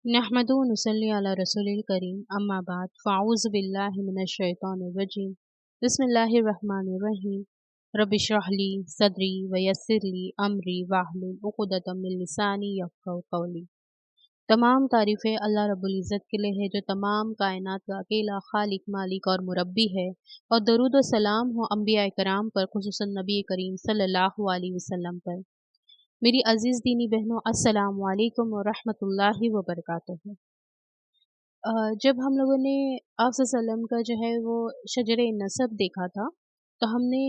नहमदुहु व नुसल्ली अला रसूलिल करीम अम्मा बाद फ़अऊज़ु बिल्लाहि मिनश शैतानिर रजीम बिस्मिल्लाहिर रहमानिर रहीम रब्बि इश्रह ली सदरी व यस्सिर ली अमरी वाहलुल उक़दतम मिन लिसानी यफ़क़हू क़ौली। तमाम तारीफ़ें अल्लाह रब्बुल इज़्ज़त के लिए है जो तमाम कायनात का अकेला खालिक मालिक और मुरब्बी है, और दरूद व सलाम हो अम्बिया कराम पर, खुसूसन नबी करीम सल्लल्लाहु अलैहि वसल्लम पर। मेरी अज़ीज़ दीनी बहनों, अस्सलामु अलैकुम व रहमतुल्लाहि व बरकातुहू। जब हम लोगों ने आप सल्लम का जो है वो शजरे नसब देखा था, तो हमने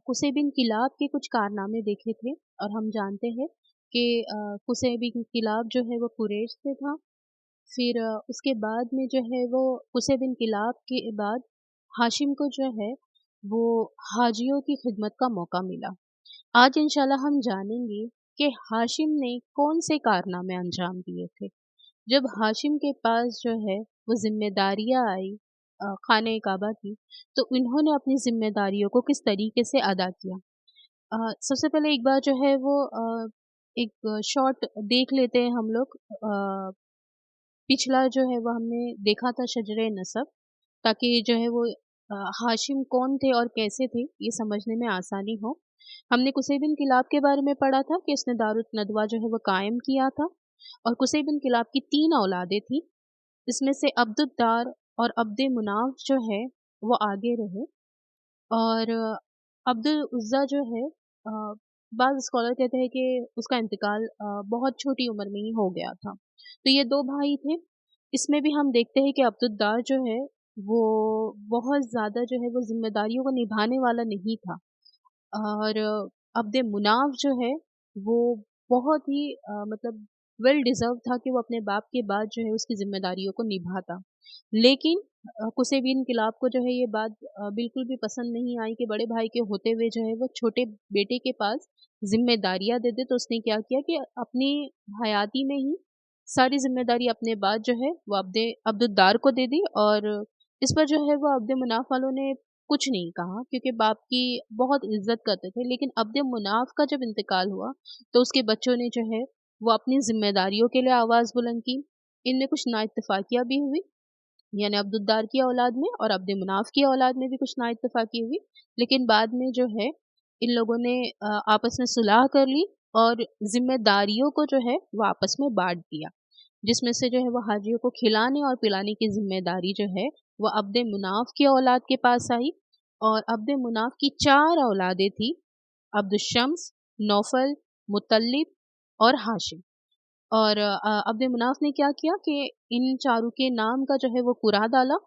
कुसै बिन किलाब के कुछ कारनामे देखे थे, और हम जानते हैं कि कुसै बिन किलाब जो है वो कुरैश से था। फिर उसके बाद में जो है वो कुसै बिन किलाब के बाद हाशिम को जो है वो हाजियों की खिदमत का मौका मिला। आज इंशाल्लाह हम जानेंगे कि हाशिम ने कौन से कारनामे अंजाम दिए थे। जब हाशिम के पास जो है वो ज़िम्मेदारियाँ आई खाने काबा की, तो इन्होंने अपनी ज़िम्मेदारियों को किस तरीके से अदा किया। सबसे पहले एक बार जो है वो एक शॉट देख लेते हैं हम लोग। पिछला जो है वो हमने देखा था शजरे नसब, ताकि जो है वो हाशिम कौन थे और कैसे थे ये समझने में आसानी हो। हमने कुसै बिन किलाब के बारे में पढ़ा था कि इसने दारुत नदवा जो है वो कायम किया था, और कुसै बिन किलाब की 3 औलादें थी। इसमें से अब्दुद्दार और अब्दे मुनाफ जो है वो आगे रहे, और अब्दुल उज़्ज़ा जो है बाज़ स्कॉलर कहते हैं कि उसका इंतकाल बहुत छोटी उम्र में ही हो गया था। तो ये 2 भाई थे। इसमें भी हम देखते हैं कि अब्दुद्दार जो है वो बहुत ज़्यादा जो है वो ज़िम्मेदारियों को निभाने वाला नहीं था, और अब्दे मुनाफ जो है वो बहुत ही मतलब वेल डिज़र्व था कि वो अपने बाप के बाद जो है उसकी ज़िम्मेदारियों को निभाता। लेकिन कुसै बिन किलाब को जो है ये बात बिल्कुल भी पसंद नहीं आई कि बड़े भाई के होते हुए जो है वो छोटे बेटे के पास ज़िम्मेदारियाँ दे दे। तो उसने क्या किया कि अपनी हयाती में ही सारी ज़िम्मेदारी अपने बाद जो है वो अब्दुद्दार को दे दी, और इस पर जो है वो अब्दे मुनाफ वालों ने कुछ नहीं कहा, क्योंकि बाप की बहुत इज़्ज़त करते थे। लेकिन अब्दे मुनाफ का जब इंतकाल हुआ, तो उसके बच्चों ने जो है वो अपनी ज़िम्मेदारियों के लिए आवाज़ बुलंद की। इनमें कुछ नाइत्तेफ़ाकियाँ भी हुई, यानी अब्दुद्दार की औलाद में और अब्द मुनाफ की औलाद में भी कुछ नाइत्तेफ़ाकी हुई। लेकिन बाद में जो है इन लोगों ने आपस में सुलह कर ली, और ज़िम्मेदारियों को जो है वो आपस में बाँट दिया। जिसमें से जो है वो हाजियों को खिलाने और पिलाने की ज़िम्मेदारी जो है वो अब्द मुनाफ की औलाद के पास आई, और अब्द मुनाफ की 4 औलादें थी, अब्दुश्शम्स, नौफल, मुत्तलिब और हाशिम। और अब्द मुनाफ ने क्या किया कि इन चारों के नाम का जो है वो कुरा डाला,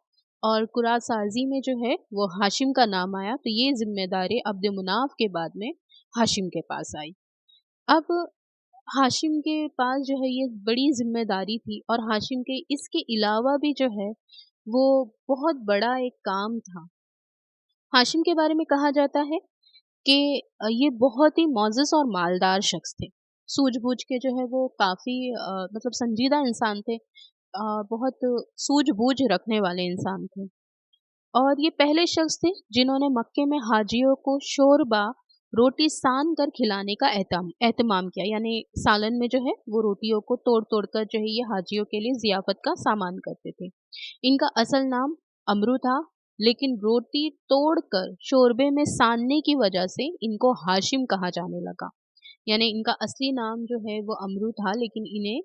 और कुरा साज़ी में जो है वो हाशिम का नाम आया। तो ये ज़िम्मेदारी अब्द मुनाफ के बाद में हाशिम के पास आई। अब हाशिम के पास जो है ये बड़ी ज़िम्मेदारी थी, और हाशिम के इसके अलावा भी जो है वो बहुत बड़ा एक काम था। हाशिम के बारे में कहा जाता है कि ये बहुत ही मोअज़्ज़ज़ और मालदार शख्स थे। सूझबूझ के जो है वो काफ़ी मतलब संजीदा इंसान थे। बहुत सूझबूझ रखने वाले इंसान थे, और ये पहले शख्स थे जिन्होंने मक्के में हाजियों को शोरबा, रोटी सान कर खिलाने का एहतमाम किया। यानी सालन में जो है वो रोटियों को तोड़-तोड़ कर जो है ये हाजियों के लिए ज़ियाफ़त का सामान करते थे। इनका असल नाम अमरू था, लेकिन रोटी तोड़कर शोरबे में सानने की वजह से इनको हाशिम कहा जाने लगा। यानी इनका असली नाम जो है वो अमरू था, लेकिन इन्हें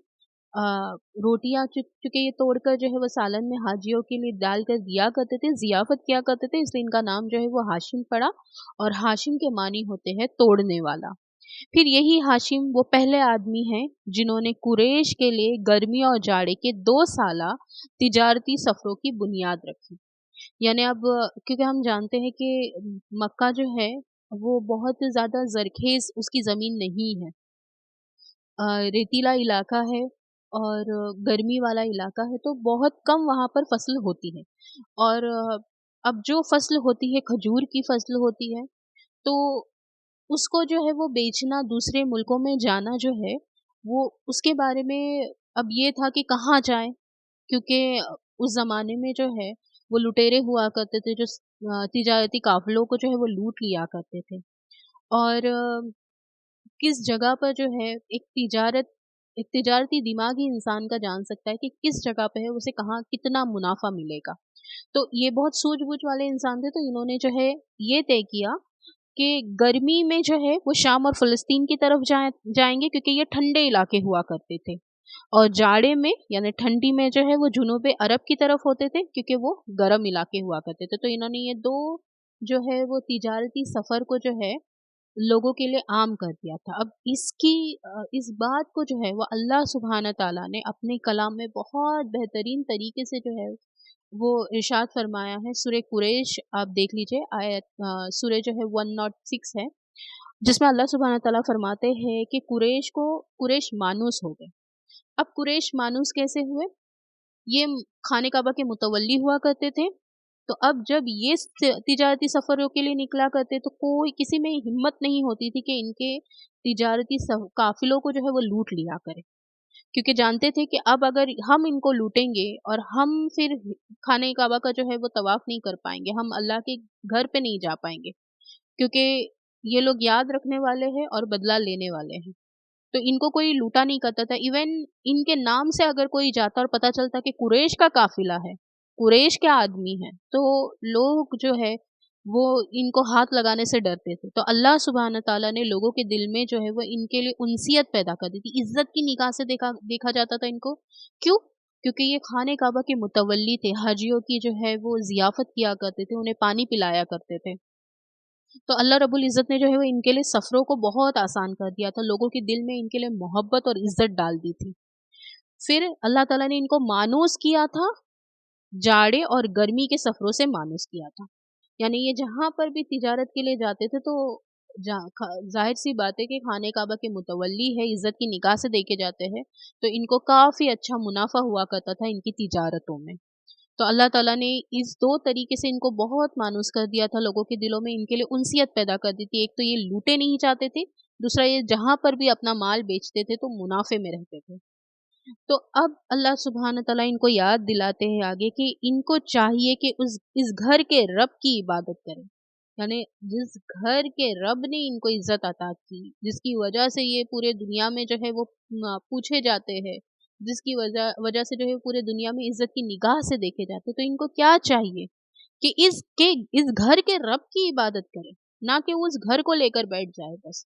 रोटियाँ चूँकि ये तोड़कर जो है वो सालन में हाजियों के लिए डाल कर दिया करते थे, ज़ियाफ़त किया करते थे, इसलिए इनका नाम जो है वो हाशिम पड़ा, और हाशिम के मानी होते हैं तोड़ने वाला। फिर यही हाशिम वो पहले आदमी हैं जिन्होंने कुरैश के लिए गर्मी और जाड़े के 2 साला तिजारती सफ़रों की बुनियाद रखी। यानी अब क्योंकि हम जानते हैं कि मक्का जो है वो बहुत ज़्यादा ज़रख़ेज़ उसकी ज़मीन नहीं है। रेतीला इलाका है, और गर्मी वाला इलाका है, तो बहुत कम वहाँ पर फ़सल होती है। और अब जो फ़सल होती है, खजूर की फ़सल होती है, तो उसको जो है वो बेचना, दूसरे मुल्कों में जाना जो है, वो उसके बारे में अब ये था कि कहाँ जाएँ? क्योंकि उस ज़माने में जो है वो लुटेरे हुआ करते थे, जो तिजारती काफ़िलों को जो है वो लूट लिया करते थे। और किस जगह पर जो है एक तिजारत एक तिजारती दिमाग ही इंसान का जान सकता है कि किस जगह पे है, उसे कहाँ कितना मुनाफा मिलेगा। तो ये बहुत सूझबूझ वाले इंसान थे, तो इन्होंने जो है ये तय किया कि गर्मी में जो है वो शाम और फ़लस्तीन की तरफ जाएँगे, क्योंकि ये ठंडे इलाके हुआ करते थे। और जाड़े में यानी ठंडी में जो है वो जुनूबे अरब की तरफ होते थे, क्योंकि वो गर्म इलाके हुआ करते थे। तो इन्होंने ये 2 जो है वो तिजारती सफ़र को जो है लोगों के लिए आम कर दिया था। अब इस बात को जो है वो अल्लाह सुब्हान तआला ने अपने कलाम में बहुत बेहतरीन तरीके से जो है वो इरशाद फरमाया है। सूरह कुरैश आप देख लीजिए, सूरह जो है 106 है, जिसमें अल्लाह सुब्हान तआला फरमाते हैं कि कुरैश मानूस हो गए। अब कुरैश मानूस कैसे हुए? ये खाने काबा के मुतवल्ली हुआ करते थे। तो अब जब ये तिजारती सफ़रों के लिए निकला करते, तो कोई किसी में हिम्मत नहीं होती थी कि इनके तिजारती काफ़िलों को जो है वो लूट लिया करे। क्योंकि जानते थे कि अब अगर हम इनको लूटेंगे और हम फिर खाने काबा का जो है वो तवाफ़ नहीं कर पाएँगे, हम अल्लाह के घर पे नहीं जा पाएँगे, क्योंकि ये लोग याद रखने वाले हैं और बदला लेने वाले हैं। तो इनको कोई लूटा नहीं करता था। इवन इनके नाम से अगर कोई जाता और पता चलता कि कुरैश का काफ़िला है, कुरैश के आदमी हैं, तो लोग जो है वो इनको हाथ लगाने से डरते थे। तो अल्लाह सुब्हान तआला ने लोगों के दिल में जो है वो इनके लिए उनसियत पैदा कर दी थी। इज़्ज़त की निगाह से देखा देखा जाता था इनको। क्यों? क्योंकि ये खाने काबा के मुतवल्ली थे, हाजियों की जो है वो ज़ियाफ़त किया करते थे, उन्हें पानी पिलाया करते थे। तो अल्लाह रब्बुल इज़्ज़त ने जो है वो इनके लिए सफ़रों को बहुत आसान कर दिया था, लोगों के दिल में इनके लिए मोहब्बत और इज़्ज़त डाल दी थी। फिर अल्लाह ताला ने इनको मानूस किया था, जाड़े और गर्मी के सफ़रों से मानूस किया था। यानी ये जहाँ पर भी तिजारत के लिए जाते थे, तो ज़ाहिर-सी बात है कि खाने काबा के मुतवल्ली है, इज़्ज़त की निगाह से देखे जाते हैं, तो इनको काफ़ी अच्छा मुनाफ़ा हुआ करता था इनकी तिजारतों में। तो अल्लाह ताला ने इस 2 तरीके से इनको बहुत मानूस कर दिया था, लोगों के दिलों में इनके लिए उनसियत पैदा कर दी थी। एक तो ये लूटे नहीं चाहते थे, दूसरा ये जहाँ पर भी अपना माल बेचते थे तो मुनाफ़े में रहते थे। तो अब अल्लाह सुब्हान तआला इनको याद दिलाते हैं आगे कि इनको चाहिए कि उस इस घर के रब की इबादत करें। यानी जिस घर के रब ने इनको इज़्ज़त अता की, जिसकी वजह से ये पूरे दुनिया में जो है वो पूछे जाते हैं, जिसकी वजह वजह से जो है पूरे दुनिया में इज़्ज़त की निगाह से देखे जाते हैं। तो इनको क्या चाहिए कि इस घर के रब की इबादत करें, ना कि उस घर को लेकर बैठ जाए बस।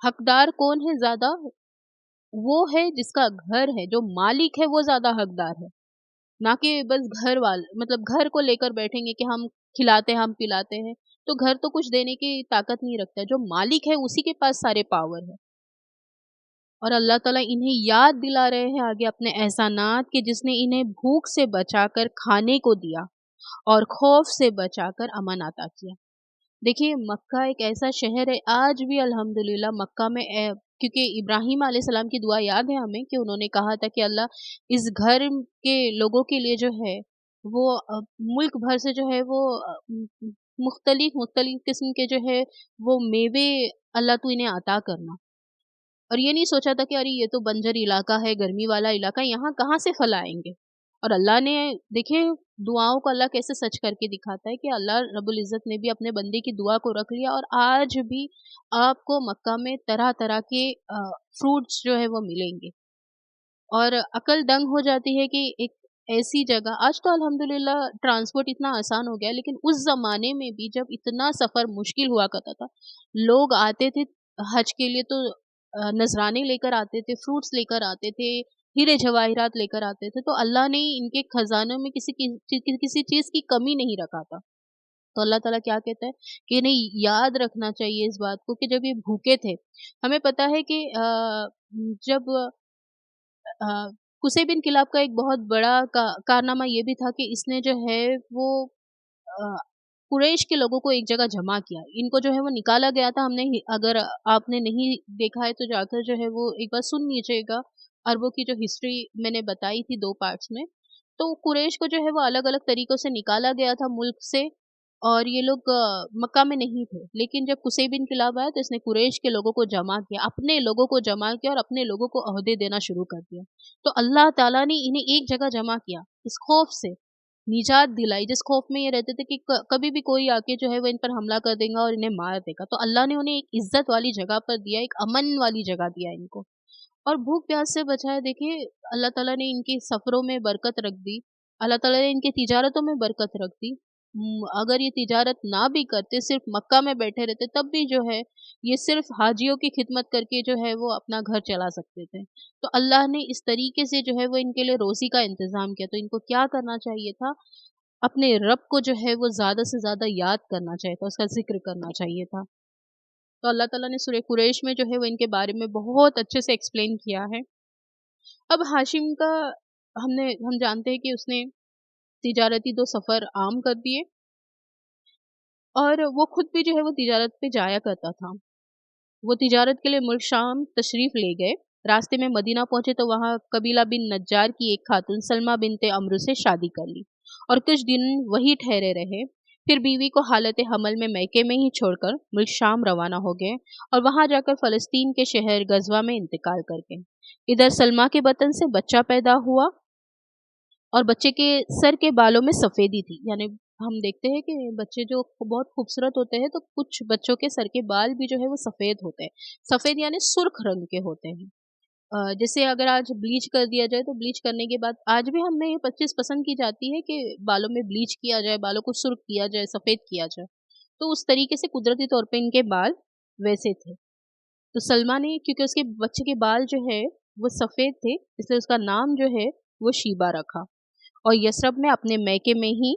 हकदार कौन है ज़्यादा? वो है जिसका घर है, जो मालिक है वो ज़्यादा हकदार है, ना कि बस घर मतलब घर को लेकर बैठेंगे कि हम खिलाते हैं, हम पिलाते हैं, तो घर तो कुछ देने की ताकत नहीं रखता है, जो मालिक है उसी के पास सारे पावर है। और अल्लाह ताला इन्हें याद दिला रहे हैं आगे अपने एहसानात कि जिसने इन्हें भूख से बचाकर खाने को दिया और खौफ से बचाकर अमन अता किया। देखिए, मक्का एक ऐसा शहर है, आज भी अल्हम्दुलिल्लाह मक्का में क्योंकि इब्राहीम अलैहिस्सलाम की दुआ याद है हमें कि उन्होंने कहा था कि अल्लाह इस घर के लोगों के लिए जो है वो मुल्क भर से जो है वो मुख्तलिफ मुख्तलिफ किस्म के जो है वो मेवे अल्लाह तू इन्हें अता करना। और ये नहीं सोचा था कि अरे ये तो बंजर इलाका है, गर्मी वाला इलाका है, यहाँ कहाँ से फल आएँगे? और अल्लाह ने देखिए दुआओं को अल्लाह कैसे सच करके दिखाता है कि अल्लाह रब्बुल इज़्ज़त ने भी अपने बंदे की दुआ को रख लिया, और आज भी आपको मक्का में तरह-तरह के फ्रूट्स जो है वो मिलेंगे। और अकल दंग हो जाती है कि एक ऐसी जगह, आज तो अल्हम्दुलिल्लाह ट्रांसपोर्ट इतना आसान हो गया है, लेकिन उस ज़माने में भी जब इतना सफ़र मुश्किल हुआ करता था, लोग आते थे हज के लिए, तो नज़राने लेकर आते थे, फ्रूट्स लेकर आते थे, हीरे जवाहिरात लेकर आते थे, तो अल्लाह ने इनके खज़ानों में किसी चीज़ की कमी नहीं रखा था। तो अल्लाह ताला क्या कहता है कि नहीं, याद रखना चाहिए इस बात को कि जब ये भूखे थे, हमें पता है कि जब अ, कुसै बिन किलाब का एक बहुत बड़ा कारनामा ये भी था कि इसने जो है वो अ, कुरैश के लोगों को एक जगह जमा किया। इनको जो है वो निकाला गया था। अगर आपने नहीं देखा है तो जाकर जो है वो एक बार सुन लीजिएगा। अरबों की जो हिस्ट्री मैंने बताई थी 2 पार्ट्स में। तो कुरैश को जो है वो अलग-अलग तरीकों से निकाला गया था मुल्क से, और ये लोग मक्का में नहीं थे। लेकिन जब कुसै बिन किलाब आया तो इसने कुरैश के लोगों को जमा किया, अपने लोगों को जमा किया और अपने लोगों को ओहदे देना शुरू कर दिया। तो अल्लाह ताला ने इन्हें एक जगह जमा किया, इस खौफ से निजात दिलाई, जिस खौफ में ये रहते थे कि कभी भी कोई आके जो है वो इन पर हमला कर देगा और इन्हें मार देगा। तो अल्लाह ने उन्हें एक इज़्ज़त वाली जगह पर दिया, एक अमन वाली जगह दिया इनको। और भूख प्यास से बचाए। देखिए अल्लाह ताला ने इनके सफ़रों में बरकत रख दी, अल्लाह ताला ने इनकी तिजारतों में बरकत रख दी। अगर ये तिजारत ना भी करते, सिर्फ़ मक्का में बैठे रहते, तब भी जो है ये सिर्फ़ हाजियों की खिदमत करके जो है वो अपना घर चला सकते थे। तो अल्लाह ने इस तरीके से जो है वो इनके लिए रोज़ी का इंतज़ाम किया, तो इनको क्या करना चाहिए था, अपने रब को जो है वो ज़्यादा से ज़्यादा याद करना चाहिए था, उसका ज़िक्र करना चाहिए था। तो अल्लाह ताला ने सूरह कुरैश में जो है वो इनके बारे में बहुत अच्छे से एक्सप्लेन किया है। अब हाशिम का हम जानते हैं कि उसने तिजारती 2 सफ़र आम कर दिए और वो खुद भी जो है वो तिजारत पे जाया करता था। वो तिजारत के लिए मुल्क शाम तशरीफ़ ले गए। रास्ते में मदीना पहुँचे तो वहाँ कबीला बिन नज्जार की एक खातून सलमा बिन्ते अम्र से शादी कर ली और कुछ दिन वहीं ठहरे रहे। फिर बीवी को हालत हमल में मैके में ही छोड़कर मुल्क शाम रवाना हो गए और वहाँ जाकर फ़लस्तीन के शहर गज़वा में इंतकाल कर गए। इधर सलमा के बतन से बच्चा पैदा हुआ और बच्चे के सर के बालों में सफ़ेदी थी। यानी हम देखते हैं कि बच्चे जो बहुत खूबसूरत होते हैं, तो कुछ बच्चों के सर के बाल भी जो है वो सफ़ेद होते हैं। सफ़ेद यानी सुर्ख रंग के होते हैं। जैसे अगर आज ब्लीच कर दिया जाए, तो ब्लीच करने के बाद आज भी हमें ये चीज़ पसंद की जाती है कि बालों में ब्लीच किया जाए, बालों को सुर्ख किया जाए, सफ़ेद किया जाए। तो उस तरीके से कुदरती तौर पे इनके बाल वैसे थे। तो सलमा ने, क्योंकि उसके बच्चे के बाल जो है वो सफ़ेद थे, इसलिए उसका नाम जो है वो शीबा रखा और यसरब में अपने मैके में ही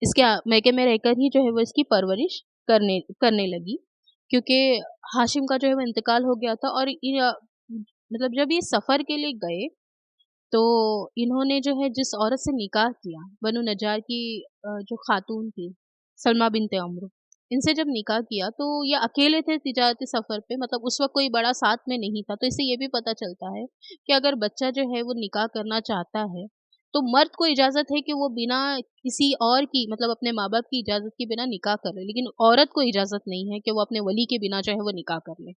इसके मैके में रहकर ही जो है वो इसकी परवरिश करने करने लगी। क्योंकि हाशिम का जो है वो इंतकाल हो गया था और मतलब जब ये सफ़र के लिए गए, तो इन्होंने जो है जिस औरत से निकाह किया, बनु नज्जार की जो खातून थी, सलमा बिन्ते अम्र, इनसे जब निकाह किया तो ये अकेले थे तिजारती सफ़र पे, मतलब उस वक़्त कोई बड़ा साथ में नहीं था। तो इससे ये भी पता चलता है कि अगर बच्चा जो है वो निकाह करना चाहता है, तो मर्द को इजाज़त है कि वो बिना किसी और की, मतलब अपने माँ-बाप की इजाज़त के बिना निकाह कर ले, लेकिन औरत को इजाज़त नहीं है कि वो अपने वली के बिना जो है वो निकाह कर ले।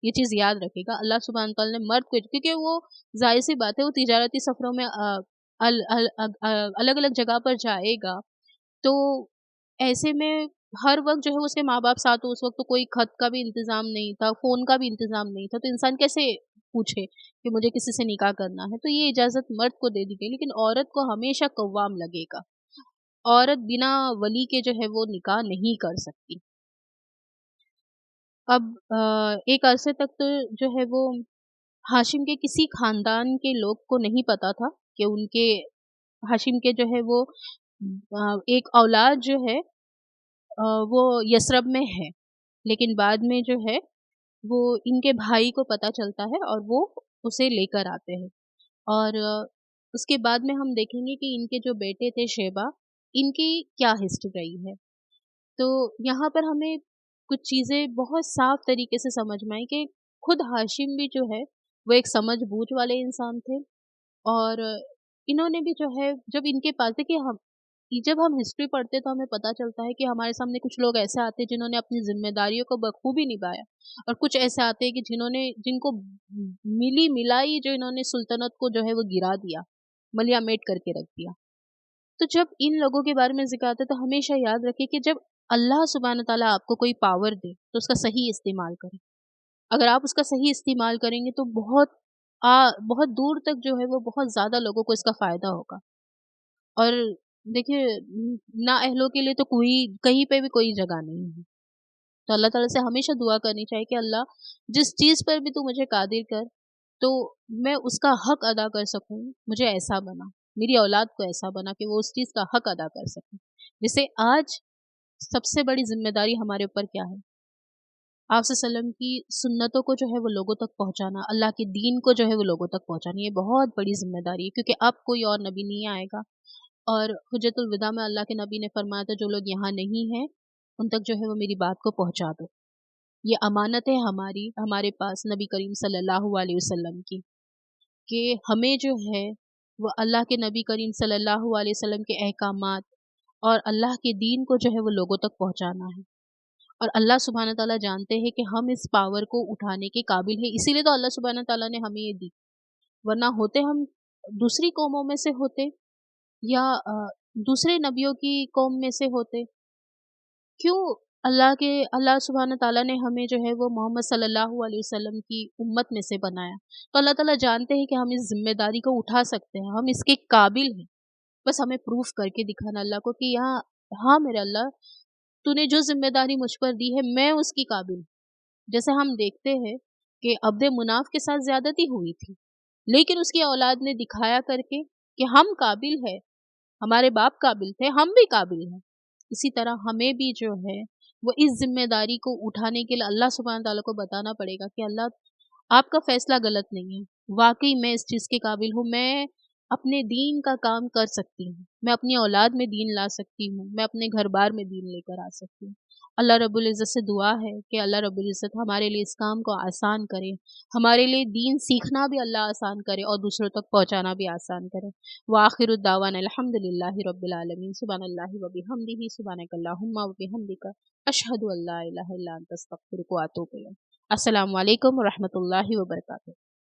ये चीज़ याद रखिएगा। अल्लाह सुब्हान तआला ने मर्द को, क्योंकि वो ज़ाहिर-सी बात है वो तिजारती सफ़रों में अलग-अलग जगह पर जाएगा, तो ऐसे में हर वक़्त जो है उसके माँ-बाप साथ हो, उस वक़्त तो कोई ख़त का भी इंतज़ाम नहीं था, फ़ोन का भी इंतज़ाम नहीं था, तो इंसान कैसे पूछे कि मुझे किसी से निकाह करना है? तो ये इजाज़त मर्द को दे दी गई, लेकिन औरत को हमेशा कव्वाम लगेगा। औरत बिना वली के जो है वो निकाह नहीं कर सकती। अब एक अरसे तक तो जो है वो हाशिम के किसी ख़ानदान के लोग को नहीं पता था कि उनके हाशिम के जो है वो एक औलाद जो है वो यसरब में है। लेकिन बाद में जो है वो इनके भाई को पता चलता है और वो उसे लेकर आते हैं। और उसके बाद में हम देखेंगे कि इनके जो बेटे थे शैबा, इनकी क्या हिस्ट्री रही है। तो यहाँ पर हमें कुछ चीज़ें बहुत साफ तरीके से समझ में आई कि खुद हाशिम भी जो है वो एक समझ-बूझ वाले इंसान थे और इन्होंने भी जो है, जब इनके पास देखिए हम जब हम हिस्ट्री पढ़ते हैं तो हमें पता चलता है कि हमारे सामने कुछ लोग ऐसे आते हैं जिन्होंने अपनी ज़िम्मेदारियों को बखूबी निभाया और कुछ ऐसे आते हैं कि जिनको मिली-मिलाई जो इन्होंने सुल्तनत को जो है वो गिरा दिया, मलिया-मेट करके रख दिया। तो जब इन लोगों के बारे में ज़िक्र आता है तो हमेशा याद रखिए कि जब अल्लाह सुब्हान तआला आपको कोई पावर दे तो उसका सही इस्तेमाल करें। अगर आप उसका सही इस्तेमाल करेंगे तो बहुत दूर तक जो है वो बहुत ज़्यादा लोगों को इसका फ़ायदा होगा। और देखिए नाअहलों के लिए तो कोई कहीं पे भी कोई जगह नहीं है। तो अल्लाह ताला से हमेशा दुआ करनी चाहिए कि अल्लाह जिस चीज़ पर भी तू मुझे कादिर कर, तो मैं उसका हक अदा कर सकूँ, मुझे ऐसा बना। मेरी औलाद को ऐसा बना कि वो उस चीज़ का हक अदा कर सके। जैसे आज सबसे बड़ी ज़िम्मेदारी हमारे ऊपर क्या है? आप सल्लम की सुन्नतों को जो है वो लोगों तक पहुँचाना, अल्लाह के दीन को जो है वो लोगों तक पहुँचाना, ये बहुत बड़ी ज़िम्मेदारी है क्योंकि अब कोई और नबी नहीं आएगा। और हुज्जतुल विदा में अल्लाह के नबी ने फरमाया था, जो लोग यहाँ नहीं हैं, उन तक जो है वो मेरी बात को पहुँचा दो। ये अमानत है हमारी, हमारे पास नबी करीम सल्लल्लाहु अलैहि वसल्लम की, कि हमें जो है वो अल्लाह के नबी करीम सल्लल्लाहु अलैहि वसल्लम के अहकामात और अल्लाह के दीन को जो है वो लोगों तक पहुँचाना है। और अल्लाह सुब्हान तआला जानते हैं कि हम इस पावर को उठाने के काबिल हैं, इसीलिए तो अल्लाह सुब्हान तआला ने हमें ये दी। वरना होते हम दूसरी कौमों में से होते या दूसरे नबियों की कौम में से होते। क्यों अल्लाह सुब्हान ताला ने हमें जो है वो मोहम्मद सल्लल्लाहु अलैहि वसल्लम की उम्मत में से बनाया। तो अल्लाह ताला जानते हैं कि हम इस ज़िम्मेदारी को उठा सकते हैं, हम इसके काबिल हैं। बस हमें प्रूफ़ करके दिखाना अल्लाह को कि यहाँ हाँ मेरे अल्लाह, तूने जो ज़िम्मेदारी मुझ पर दी है मैं उसकी काबिल हूँ। जैसे हम देखते हैं कि अब्द मुनाफ के साथ ज़्यादती हुई थी, लेकिन उसकी औलाद ने दिखाया करके कि हम काबिल हैं, हमारे बाप काबिल थे, हम भी काबिल हैं। इसी तरह हमें भी जो है वो इस ज़िम्मेदारी को उठाने के लिए अल्लाह सुब्हान तआला को बताना पड़ेगा कि अल्लाह आपका फ़ैसला गलत नहीं है। वाक़ई मैं इस चीज़ के काबिल हूँ, मैं अपने दीन का काम कर सकती हूँ। मैं अपनी औलाद में दीन ला सकती हूँ, मैं अपने घर-बार में दीन लेकर आ सकती हूँ। अल्लाह रब्बुल इज़्ज़त से दुआ है कि अल्लाह रब्बुल इज़्ज़त हमारे लिए इस काम को आसान करे। हमारे लिए दीन सीखना भी अल्लाह आसान करे और दूसरों तक पहुँचाना भी आसान करे। व आखिरु दावाना अल्हम्दुलिल्लाहि रब्बिल आलमीन। सुब्हानल्लाहि व बिहम्दिही सुब्हानकल्लाहुम्मा व बिहम्दिका अशहदु अल्ला इलाहा इल्ला अंता अस्तगफिरुका व अतूबु इलैक। अस्सलामु अलैकुम व रहमतुल्लाहि व बरकातुहू।